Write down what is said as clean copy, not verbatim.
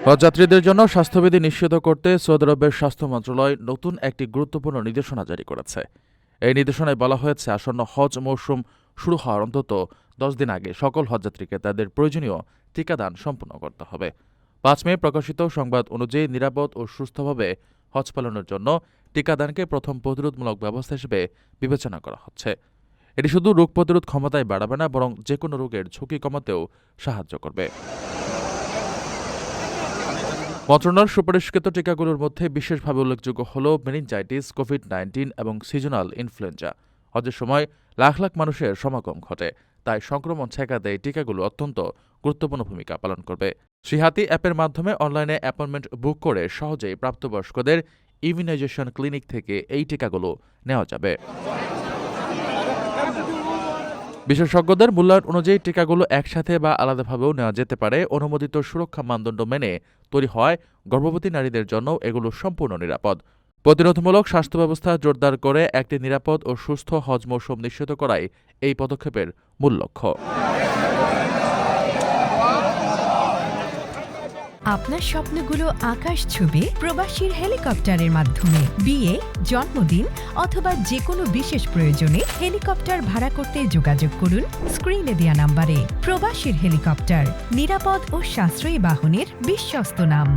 হজযাত্রীদের জন্য স্বাস্থ্যবিধি নিশ্চিত করতে সৌদি আরবের স্বাস্থ্য মন্ত্রণালয় নতুন একটি গুরুত্বপূর্ণ নির্দেশনা জারি করেছে। এই নির্দেশনায় বলা হয়েছে, আসন্ন হজ মৌসুম শুরু হওয়ার অন্তত 10 দিন আগে সকল হজযাত্রীকে তাদের প্রয়োজনীয় টিকাদান সম্পন্ন করতে হবে। 5 মে প্রকাশিত সংবাদ অনুযায়ী নিরাপদ ও সুস্থভাবে হজ পালনের জন্য টিকাদানকে প্রথম প্রতিরোধমূলক ব্যবস্থা হিসেবে বিবেচনা করা হচ্ছে। এটি শুধু রোগ প্রতিরোধ ক্ষমতাই বাড়াবে না, বরং যেকোনো রোগের ঝুঁকি কমাতেও সাহায্য করবে। মন্ত্রণালয়ের সুপারিশকৃত টিকাগুলোর মধ্যে বিশেষভাবে উল্লেখযোগ্য হল মেনিনজাইটিস, কোভিড-19 এবং সিজনাল ইনফ্লুয়েঞ্জা। হজের সময় লাখ লাখ মানুষের সমাগম ঘটে, তাই সংক্রমণ ঠেকাতে এই টিকাগুলো অত্যন্ত গুরুত্বপূর্ণ ভূমিকা পালন করবে। শ্রীহাতি অ্যাপের মাধ্যমে অনলাইনে অ্যাপয়েন্টমেন্ট বুক করে সহজেই প্রাপ্তবয়স্কদের ইমিউনাইজেশন ক্লিনিক থেকে এই টিকাগুলো নেওয়া যাবে। বিশেষজ্ঞদের মূল্যায়ন অনুযায়ী টিকাগুলো একসাথে বা আলাদাভাবেও নেওয়া যেতে পারে। অনুমোদিত সুরক্ষা মানদণ্ড মেনে তৈরি হওয়ায় গর্ভবতী নারীদের জন্য এগুলো সম্পূর্ণ নিরাপদ। প্রতিরোধমূলক স্বাস্থ্য ব্যবস্থা জোরদার করে একটি নিরাপদ ও সুস্থ হজ মৌসুম নিশ্চিত করাই এই পদক্ষেপের মূল লক্ষ্য। আপনার স্বপ্নগুলো আকাশ ছুবে প্রবাসীর হেলিকপ্টারের মাধ্যমে। বিয়ে, জন্মদিন অথবা যে কোনো বিশেষ প্রয়োজনে হেলিকপ্টার ভাড়া করতে যোগাযোগ করুন স্ক্রিনে দেয়া নাম্বারে। প্রবাসীর হেলিকপ্টার, নিরাপদ ও সাশ্রয়ী বাহনের বিশ্বস্ত নাম।